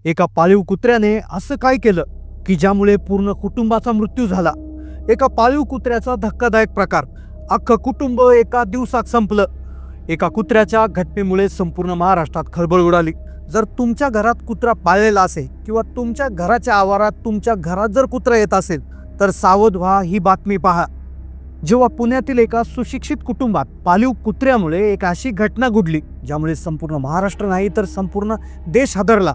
एका पाळीव कुत्र्याने असं काय केलं की ज्यामुळे पूर्ण कुटुंबाचा मृत्यू झाला। एका पाळीव कुत्र्याचा धक्कादायक प्रकार, अख्खं कुटुंब एका दिवसात संपलं। एका कुत्र्याच्या घटनेमुळे संपूर्ण महाराष्ट्रात खळबळ उडाली। जर तुमच्या घरात कुत्रा पाळलेला असेल किंवा तुमच्या घराच्या आवारात तुमच्या घरात जर कुत्रा येत असेल तर सावध व्हा, ही बातमी पहा। जेव्हा पुण्यातील एका सुशिक्षित कुटुंबात पाळीव कुत्र्यामुळे एक अशी घटना घडली ज्यामुळे संपूर्ण महाराष्ट्र नाही तर संपूर्ण देश हादरला।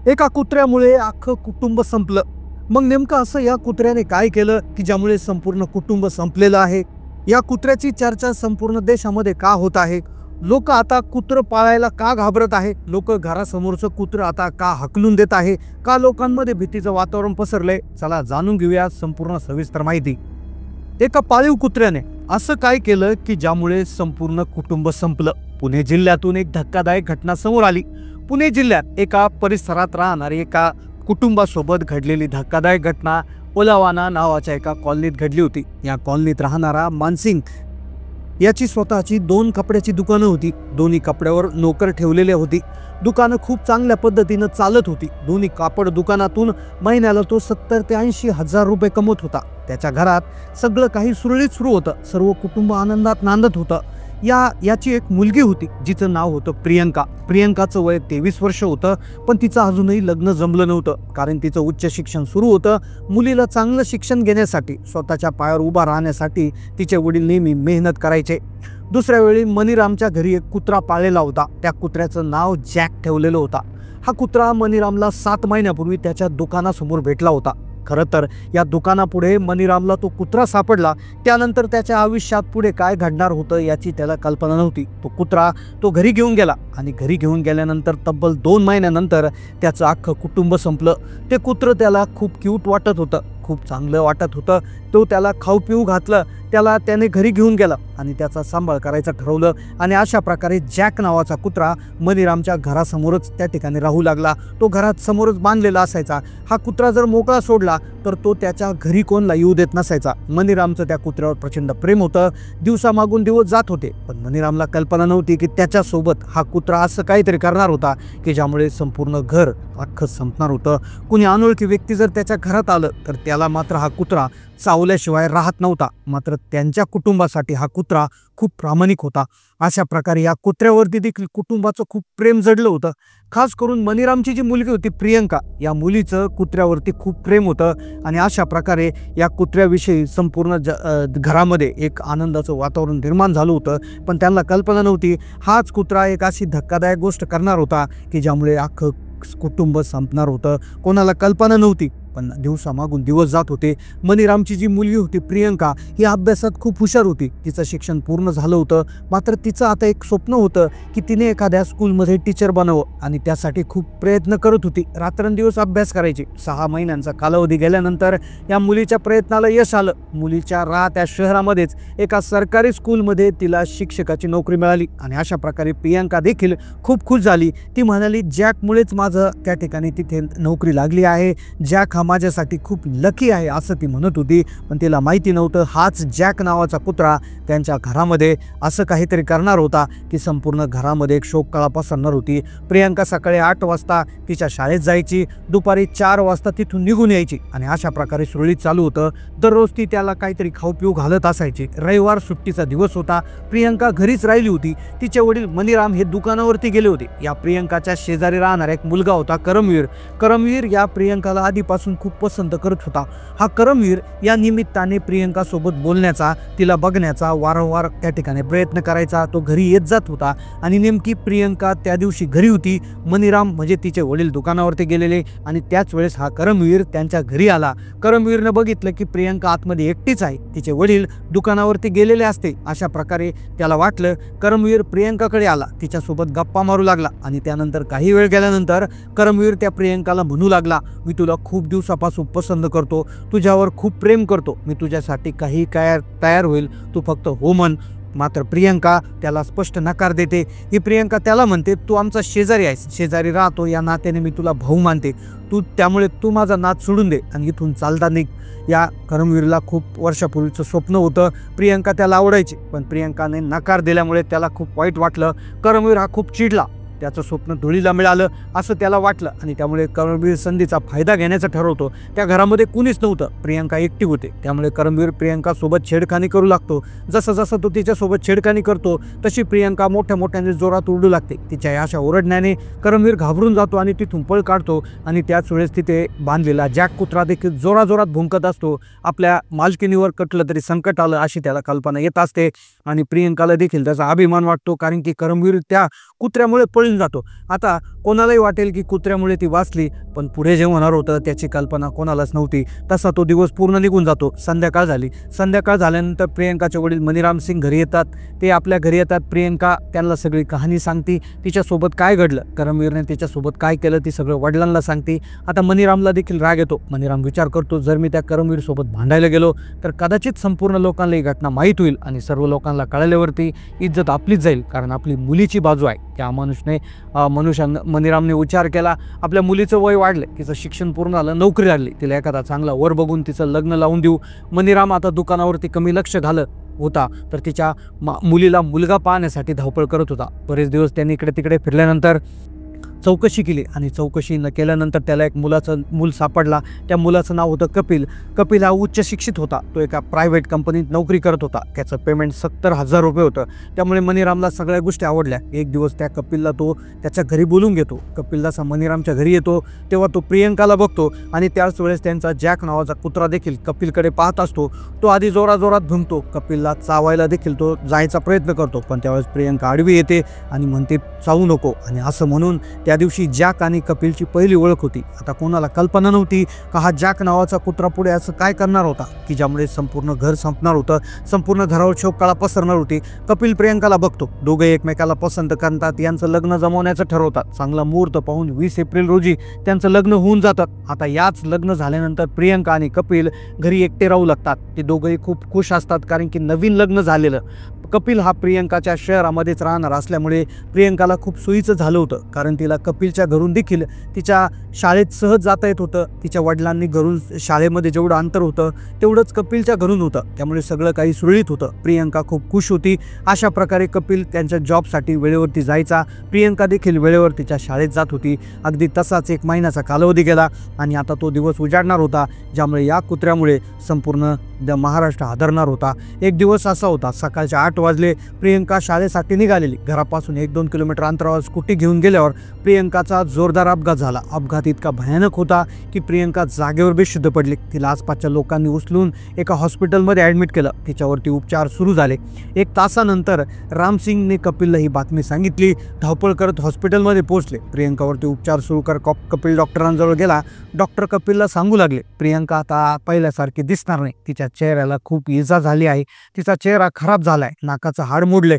एका कुत्र्यामुळे अख्खं कुटुंब संपलं। मग नेमकं असं या कुत्र्याने काय केलं की ज्यामुळे संपूर्ण कुटुंब संपलेलं आहे? या कुत्र्याची चर्चा संपूर्ण देशामध्ये का होत आहे? लोक आता कुत्र पाळायला का घाबरत आहे? लोक घरासमोरचं कुत्र आता का हकलून देत आहे? का लोकांमध्ये भीतीचं वातावरण पसरलंय? चला जाणून घेऊया संपूर्ण सविस्तर माहिती। एका पाळीव कुत्र्याने असं काय केलं की ज्यामुळे संपूर्ण कुटुंब संपलं? पुणे जिल्ह्यातून एक धक्कादायक घटना समोर आली। पुणे जिल्ह्यात एका परिसरात राहणारी एका कुटुंबासोबत घडलेली धक्कादायक घटना ओलावाना नावाच्या एका कॉलनीत घडली होती। या कॉलनीत राहणारा मानसिंग याची स्वतःची 2 कपड्याची दुकानं होती। दोन्ही कपड्यावर नोकर ठेवलेले होती। दुकानं खूप चांगल्या पद्धतीनं चालत होती। दोन्ही कापड दुकानातून महिन्याला तो 70 ते 80 हजार रुपये कमवत होता। त्याच्या घरात सगळं काही सुरळीत सुरू होतं। सर्व कुटुंब आनंदात नांदत होतं। याची एक मुलगी होती जिचं नाव होतं प्रियंका। प्रियंकाचं वय 23 वर्ष होतं, पण तिचं अजूनही लग्न जमलं नव्हतं कारण तिचं उच्च शिक्षण सुरू होतं। मुलीला चांगलं शिक्षण घेण्यासाठी, स्वतःच्या पायावर उभा राहण्यासाठी तिचे वडील नेहमी मेहनत करायचे। दुसऱ्या वेळी मनीरामच्या घरी एक कुत्रा पाळलेला होता। त्या कुत्र्याचं नाव जॅक ठेवलेलं होता। हा कुत्रा मनीरामला 7 महिन्यापूर्वी त्याच्या दुकानासमोर भेटला होता। खरं तर या दुकानापुढे मनीरामला तो कुत्रा सापडला। त्यानंतर त्याच्या आयुष्यात पुढे काय घडणार होतं याची त्याला कल्पना नव्हती। तो कुत्रा घरी घेऊन गेला आणि घरी घेऊन गेल्यानंतर तब्बल 2 महिन्यानंतर त्याचं अख्खं कुटुंब संपलं। ते कुत्र त्याला खूप क्यूट वाटत होतं, खूप चांगलं वाटत होतं। तो त्याला खाऊ पिऊ घातलं, त्याने घरी घेऊन गेला आणि त्याचा सांभाळ करायचं ठरवलं। आणि अशा प्रकारे जॅक नावाचा कुत्रा मनीरामच्या घरासमोरच त्या ठिकाणी राहू लागला। तो घरात समोरच बांधलेला असायचा। हा कुत्रा जर मोकळा सोडला तर तो त्याच्या घरी कोणला येऊ देत नसायचा। मनीरामचं त्या कुत्र्यावर प्रचंड प्रेम होतं। दिवसामागून दिवस जात होते, पण मनीरामला कल्पना नव्हती की त्याच्यासोबत हा कुत्रा असं काहीतरी करणार होता की ज्यामुळे संपूर्ण घर अख्खं संपणार होतं। कुणी अनोळखी व्यक्ती जर त्याच्या घरात आलं तर त्याला मात्र हा कुत्रा चावल्याशिवाय राहत नव्हता। मात्र त्यांच्या कुटुंबासाठी हा कुत्रा खूप प्रामाणिक होता। अशा प्रकारे या कुत्र्यावरती देखील कुटुंबाचं खूप प्रेम जडलं होतं। खास करून मनीरामची जी मुलगी होती प्रियंका, या मुलीचं कुत्र्यावरती खूप प्रेम होतं। आणि अशा प्रकारे या कुत्र्याविषयी संपूर्ण घरामध्ये एक आनंदाचं वातावरण निर्माण झालं होतं। पण त्यांना कल्पना नव्हती हाच कुत्रा एक अशी धक्कादायक गोष्ट करणार होता की ज्यामुळे अख्खं कुटुंब संपणार होतं। कोणाला कल्पना नव्हती, पण दिवसामागून दिवस जात होते। मनीरामची जी मुलगी होती प्रियंका, ही अभ्यासात खूप हुशार होती। तिचं शिक्षण पूर्ण झालं होतं। मात्र तिचं आता एक स्वप्न होतं की तिने एखाद्या स्कूलमध्ये टीचर बनावं आणि त्यासाठी खूप प्रयत्न करत होती। रात्रंदिवस अभ्यास करायची। 6 महिन्यांचा कालावधी गेल्यानंतर या मुलीच्या प्रयत्नाला यश आलं। मुलीच्या राहत्या शहरामध्येच एका सरकारी स्कूलमध्ये तिला शिक्षकाची नोकरी मिळाली। आणि अशा प्रकारे प्रियंका देखील खूप खुश झाली। ती म्हणाली, जॅकमुळेच माझं त्या ठिकाणी तिथे नोकरी लागली आहे। जॅक माझ्यासाठी खूप लकी आहे असं ती म्हणत होती। पण तिला माहिती नव्हतं हाच जॅक नावाचा कुत्रा त्यांच्या घरामध्ये असं काहीतरी करणार होता की संपूर्ण घरामध्ये एक शोककळा पसरणार होती। प्रियंका सकाळी 8 वाजता तिच्या शाळेत जायची, दुपारी 4 वाजता तिथून निघून यायची आणि अशा प्रकारे सुरळीत चालू होतं। दररोज ती त्याला काहीतरी खाऊ पिऊ घालत असायची। रविवार सुट्टीचा दिवस होता। प्रियंका घरीच राहिली होती। तिचे वडील मनीराम हे दुकानावरती गेले होते। या प्रियंकाच्या शेजारी राहणारा एक मुलगा होता करमवीर। करमवीर या प्रियंकाला आधीपासून खूप पसंत करत होता। हा करमवीर या निमित्ताने प्रियंका सोबत बोलण्याचा, तिला बघण्याचा वारंवार त्या ठिकाणी प्रयत्न करायचा। तो घरी येत जात होता आणि नेमकी प्रियंका त्या दिवशी घरी होती। मनीराम म्हणजे तिचे वडील दुकानावरती गेलेले आणि त्याच वेळेस हा करमवीर त्यांच्या घरी आला। करमवीरनं बघितलं की प्रियंका आतमध्ये एकटीच आहे, तिचे वडील दुकानावरती गेलेले असते। अशा प्रकारे त्याला वाटलं। करमवीर प्रियंकाकडे आला, तिच्यासोबत गप्पा मारू लागला आणि त्यानंतर काही वेळ गेल्यानंतर करमवीर त्या प्रियंकाला म्हणू लागला, मी तुला खूप दिवसापासून पसंत करतो, तुझ्यावर खूप प्रेम करतो, मी तुझ्यासाठी काही तयार होईल, तू फक्त हो म्हण। मात्र प्रियंका त्याला स्पष्ट नकार देते। ही प्रियंका त्याला म्हणते, तू आमचा शेजारी आहेस, शेजारी राहतो या नात्याने मी तुला भाऊ मानते, त्यामुळे तू माझा नाद सोडून दे आणि इथून चालता निघ। या करमवीरला खूप वर्षापूर्वीचं स्वप्न होतं। प्रियंका त्याला आवडायची, पण प्रियंकाने नकार दिल्यामुळे त्याला खूप वाईट वाटलं। करमवीर हा खूप चिडला। त्याचं स्वप्न धुळीला मिळालं असं त्याला वाटलं आणि त्यामुळे करमवीर संधीचा फायदा घेण्याचं ठरवतो. त्या घरामध्ये कुणीच नव्हतं, प्रियंका एकटी होते. त्यामुळे करमवीर प्रियंकासोबत छेडखानी करू लागतो. जसं जसं तो तिच्यासोबत छेडखानी करतो तशी प्रियंका मोठ्या मोठ्याने जोरात ओरडू लागते. तिच्या अशा ओरडण्याने करमवीर घाबरून जातो आणि तिथून पळ काढतो आणि त्याच वेळेस तिथे बांधलेला जॅक कुत्रा देखील जोराजोरात भुंकत असतो. आपल्या मालकिनीवर कटलं तरी संकट आलं अशी त्याला कल्पना येत असते आणि प्रियंकाला देखील त्याचा अभिमान वाटतो, कारण की करमवीर त्या कुत्र्यामुळे पळून जातो. आता कोणालाही वाटेल की कुत्र्यामुळे ती वाचली, पण पुढे जे होणार होतं त्याची कल्पना कोणालाच नव्हती. तसा तो दिवस पूर्ण निघून जातो. संध्याकाळ झाली. संध्याकाळ झाल्यानंतर प्रियंकाचे वडील मनीराम सिंग घरी येतात. ते आपल्या घरी येतात. प्रियंका त्यांना सगळी कहाणी सांगते, तिच्यासोबत काय घडलं, करमवीरने तिच्यासोबत काय केलं ती सगळं वडिलांना सांगते. आता मनीरामला देखील राग येतो. मनीराम विचार करतो, जर मी त्या करमवीरसोबत भांडायला गेलो तर कदाचित संपूर्ण लोकांना ही घटना माहीत होईल आणि सर्व लोकांना कळल्यावरती इज्जत आपलीच जाईल, कारण आपली मुलीची बाजू आहे. त्या मनीरामने विचार केला, आपल्या मुलीचं वय वाढलं, तिचं शिक्षण पूर्ण झालं, नोकरी लागली, तिला एखादा चांगला वर बघून तिचं लग्न लावून देऊ. मनीराम आता दुकानावरती कमी लक्ष घालत होता तर तिच्या मुलीला मुलगा पाहण्यासाठी धावपळ करत होता. बरेच दिवस त्यांनी इकडे तिकडे फिरल्यानंतर चौकशी केली आणि चौकशी केल्यानंतर त्याला एक मूल सापडला. त्या मुलाचं नाव होतं कपिल. कपिल हा उच्च शिक्षित होता. तो एका प्रायव्हेट कंपनीत नोकरी करत होता. त्याचं पेमेंट 70,000 रुपये होतं. त्यामुळे मनीरामला सगळ्या गोष्टी आवडल्या. एक दिवस त्या कपिलला तो त्याच्या घरी बोलून घेतो. कपिल जसा मनीरामच्या घरी येतो तेव्हा तो प्रियंकाला बघतो आणि त्याच वेळेस त्यांचा जॅक नावाचा कुत्रा देखील कपिलकडे पाहत असतो. तो आधी जोराजोरात भुंकतो. कपिलला चावायला देखील तो जायचा प्रयत्न करतो, पण त्यावेळेस प्रियंका आडवी येते आणि म्हणते चावू नको. आणि असं म्हणून त्या दिवशी जॅक आणि कपिलची पहिली ओळख होती. आता कोणाला कल्पना नव्हती का हा जॅक नावाचा कुत्रा पुढे असं काय करणार होता की ज्यामुळे संपूर्ण घर संपणार होतं, संपूर्ण घरावर शोककळा पसरणार होती. कपिल प्रियंकाला बघतो. दोघे एकमेकाला पसंत करतात. यांचं लग्न जमवण्याचं ठरवतात. चांगला मुहूर्त पाहून 20 एप्रिल रोजी त्यांचं लग्न होऊन जातं. आता याच लग्न झाल्यानंतर प्रियंका आणि कपिल घरी एकटे राहू लागतात. ते दोघेही खूप खुश असतात, कारण की नवीन लग्न झालेलं. कपिल हा प्रियंकाच्या शहरामध्येच राहणार असल्यामुळे प्रियंकाला खूप सोयीचं झालं होतं, कारण तिला कपिलच्या घरून देखील तिच्या शाळेत सहज जाता येत होतं. तिच्या वडिलांनी घरून शाळेमध्ये जेवढं अंतर होतं तेवढंच कपिलच्या घरून होतं. त्यामुळे सगळं काही सुरळीत होतं. प्रियंका खूप खुश होती. अशा प्रकारे कपिल त्यांच्या जॉबसाठी वेळेवरती जायचा. प्रियंका देखील वेळेवर तिच्या शाळेत जात होती. अगदी तसाच 1 महिन्याचा कालावधी गेला आणि आता तो दिवस उजाडणार होता, ज्यामुळे या कुत्र्यामुळे संपूर्ण महाराष्ट्र हादरणार होता. एक दिवस असा होता, सकाळच्या 8 वाजले. प्रियंका शाळेसाठी निघालेली. घरापासून 1-2 किलोमीटर अंतरावर स्कूटी घेऊन गेल्यावर प्रियंकाचा जोरदार अपघात झाला. अपघात इतका भयानक होता की प्रियंका जागेवर बेशुद्ध पडली. तिला आसपासच्या लोकांनी उचलून एका हॉस्पिटलमध्ये ॲडमिट केलं. तिच्यावरती उपचार सुरू झाले. 1 तासानंतर रामसिंगने कपिलला ही बातमी सांगितली. धावपळ करत हॉस्पिटलमध्ये पोहोचले. प्रियंकावरती उपचार सुरू कर कपिल डॉक्टरांजवळ गेला. डॉक्टर कपिलला सांगू लागले, प्रियंका आता पहिल्यासारखी दिसणार नाही. तिच्या चेहऱ्याला खूप इजा झाली आहे. तिचा चेहरा खराब झालाय. नाकाचं हाड मोडले.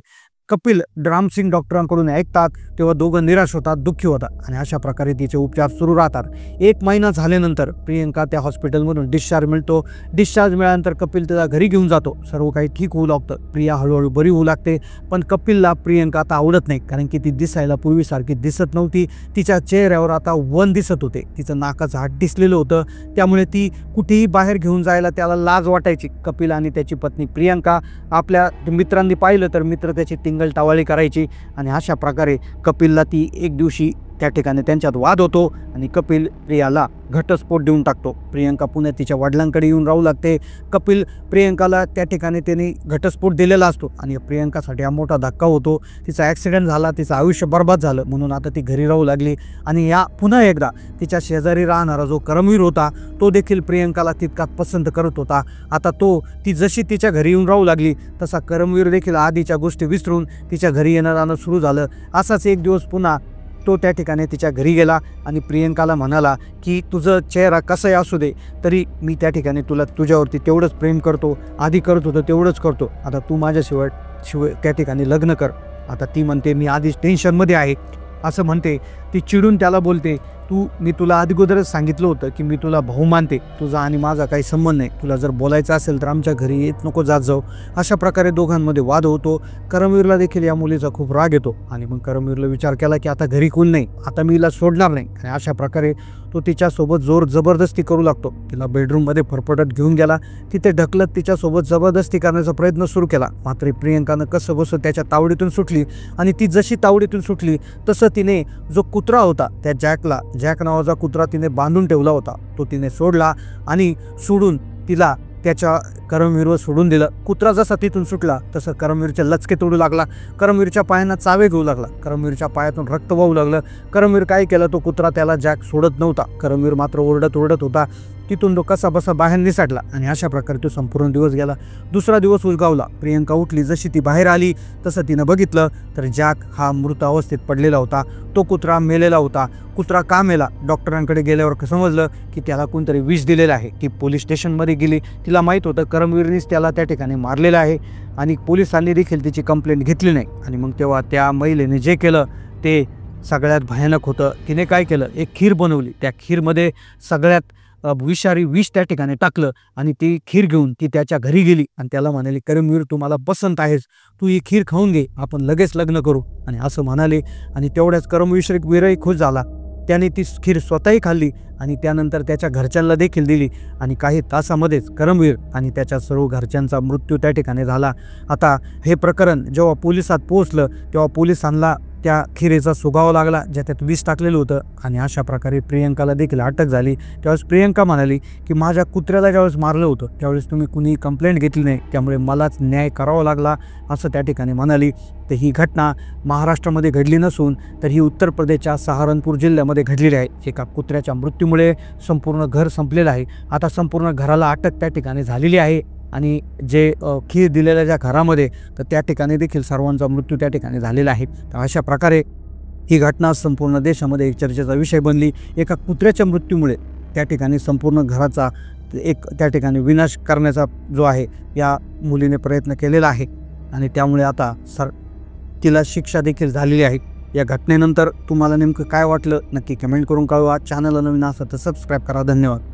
कपिल रामसिंग डॉक्टरांकडून ऐकतात तेव्हा दोघं निराश होतात, दुःखी होतात आणि अशा प्रकारे तिचे उपचार सुरू राहतात. 1 महिना झाल्यानंतर प्रियंका त्या हॉस्पिटलमधून डिस्चार्ज मिळतो. डिस्चार्ज मिळाल्यानंतर कपिल त्याला घरी घेऊन जातो. सर्व काही ठीक होऊ लागतं. प्रिया हळूहळू बरी होऊ लागते. पण कपिलला प्रियंका आता आवडत नाही, कारण की ती दिसायला पूर्वीसारखी दिसत नव्हती. तिच्या चेहऱ्यावर आता वन दिसत होते. तिचं नाकाचं हाड दिसलेलं होतं. त्यामुळे ती कुठेही बाहेर घेऊन जायला त्याला लाज वाटायची. कपिल आणि त्याची पत्नी प्रियंका आपल्या मित्रांनी पाहिलं तर मित्र त्याची टावाळी करायची आणि अशा प्रकारे कपिलला ती एक दिवशी त्या ठिकाणी त्यांच्यात वाद होतो आणि कपिल प्रियाला घटस्फोट देऊन टाकतो. प्रियंका पुण्यात तिच्या वडिलांकडे येऊन राहू लागते. कपिल प्रियंकाला त्या ठिकाणी त्यांनी घटस्फोट दिलेला असतो आणि प्रियंकासाठी हा मोठा धक्का होतो. तिचा ॲक्सिडेंट झाला. तिचं आयुष्य बर्बाद झालं. म्हणून आता ती घरी राहू लागली आणि पुन्हा एकदा तिच्या शेजारी राहणारा जो करमवीर होता तो देखील प्रियंकाला तितकाच पसंत करत होता. आता ती जशी तिच्या घरी येऊन राहू लागली तसा करमवीर देखील आधीच्या गोष्टी विसरून तिच्या घरी येणं जाणं सुरू झालं. असाच एक दिवस पुन्हा तो त्या ठिकाणी तिच्या घरी गेला आणि प्रियंकाला म्हणाला की तुझं चेहरा कसंही असू दे तरी मी त्या ठिकाणी तुझ्यावरती तेवढंच प्रेम करतो. आधी करत होतं तेवढंच करतो. आता तू माझ्याशिवाय त्या ठिकाणी लग्न कर. आता ती म्हणते मी आधीच टेन्शनमध्ये आहे असं म्हणते. ती चिडून त्याला बोलते, मी तुला अगोदरच सांगितलं होतं की मी तुला भाऊ मानते. तुझा आणि माझा काही संबंध नाही. तुला जर बोलायचं असेल तर आमच्या घरी येत नको जात जाऊ. अशा प्रकारे दोघांमध्ये वाद होतो. करमवीरला देखील या मुलीचा खूप राग येतो आणि मग करमवीरला विचार केला की आता घरी कोण नाही, आता मी हिला सोडणार नाही. आणि अशा प्रकारे तो तिच्यासोबत जबरदस्ती करू लागतो. तिला बेडरूममध्ये फरफटत घेऊन गेला, तिथे ढकलत तिच्यासोबत जबरदस्ती करण्याचा प्रयत्न सुरू केला. मात्र प्रियंकानं कसं बसं त्याच्या तावडीतून सुटली आणि ती जशी तावडीतून सुटली तसं तिने जो कुत्रा होता त्या जॅक नावाचा कुत्रा तिने बांधून ठेवला होता, तो तिने सोडला आणि सोडून तिला त्याच्या करमवीरवर सोडून दिलं. कुत्रा जसा तिथून सुटला तसं करमवीरचे लचके तोडू लागला, करमवीरच्या पायांना चावे घेऊ लागला, करमवीरच्या पायातून रक्त वाहू लागलं. करमवीर काय केलं, तो कुत्रा त्याला जॅक सोडत नव्हता. करमवीर मात्र ओरडत होता. तिथून तो कसा बसा बाहेर निसटला आणि अशा प्रकारे तो संपूर्ण दिवस गेला. दुसरा दिवस उलगावला. प्रियंका उठली, जशी ती बाहेर आली तसं तिनं बघितलं तर जॅक हा मृत अवस्थेत पडलेला होता. तो कुत्रा मेलेला होता. कुत्रा का मेला, डॉक्टरांकडे गेल्यावर समजलं की त्याला कोणतरी विष दिलेलं आहे. ती पोलीस स्टेशनमध्ये गेली. तिला माहीत होतं करमवीरनीच त्याला त्या ठिकाणी मारलेलं आहे आणि पोलिसांनी देखील तिची कंप्लेंट घेतली नाही. आणि मग तेव्हा त्या महिलेने जे केलं ते सगळ्यात भयानक होतं. तिने काय केलं, एक खीर बनवली. त्या खीरमध्ये सगळ्यात विषारी विष त्या ठिकाणी टाकलं आणि ती खीर घेऊन ती त्याच्या घरी गेली आणि त्याला म्हणाली, करमवीर तू मला पसंत आहेस, तू ही खीर खाऊन घे, आपण लगेच लग्न करू. आणि असं म्हणाले आणि तेवढ्याच करमवीरही खुश झाला. त्याने ती खीर स्वतःही खाल्ली आणि त्यानंतर त्याच्या घरच्यांना देखील दिली आणि काही तासामध्येच करमवीर आणि त्याच्या सर्व घरच्यांचा मृत्यू त्या ठिकाणी झाला. आता हे प्रकरण जेव्हा पोलिसात पोहोचलं तेव्हा पोलिसांना त्या खिरेचा सुगावा लागला, ज्याच्यात विष टाकलेलं होतं आणि अशा प्रकारे प्रियंकाला देखील अटक झाली. त्यावेळेस प्रियंका म्हणाली की माझ्या कुत्र्याला ज्यावेळेस मारलं होतं त्यावेळेस तुम्ही कुणी कंप्लेंट घेतली नाही, त्यामुळे मलाच न्याय करावा लागला असं त्या ठिकाणी म्हणाली. तर ही घटना महाराष्ट्रामध्ये घडली नसून तर ही उत्तर प्रदेशच्या सहारनपूर जिल्ह्यामध्ये घडलेली आहे. एका कुत्र्याच्या मृत्यूमुळे संपूर्ण घर संपलेलं आहे. आता संपूर्ण घराला अटक त्या ठिकाणी झालेली आहे आणि जे खीर दिलेल्या ज्या घरामध्ये तर त्या ठिकाणी देखील सर्वांचा मृत्यू त्या ठिकाणी झालेला आहे. तर अशा प्रकारे ही घटना संपूर्ण देशामध्ये एक चर्चेचा विषय बनली. एका कुत्र्याच्या मृत्यूमुळे त्या ठिकाणी संपूर्ण घराचा एक त्या ठिकाणी विनाश करण्याचा जो आहे या मुलीने प्रयत्न केलेला आहे आणि त्यामुळे आता तिला शिक्षा देखील झालेली आहे. या घटनेनंतर तुम्हाला नेमकं काय वाटलं नक्की कमेंट करून कळवा. चॅनलला नवीन असेल तर सबस्क्राईब करा. धन्यवाद.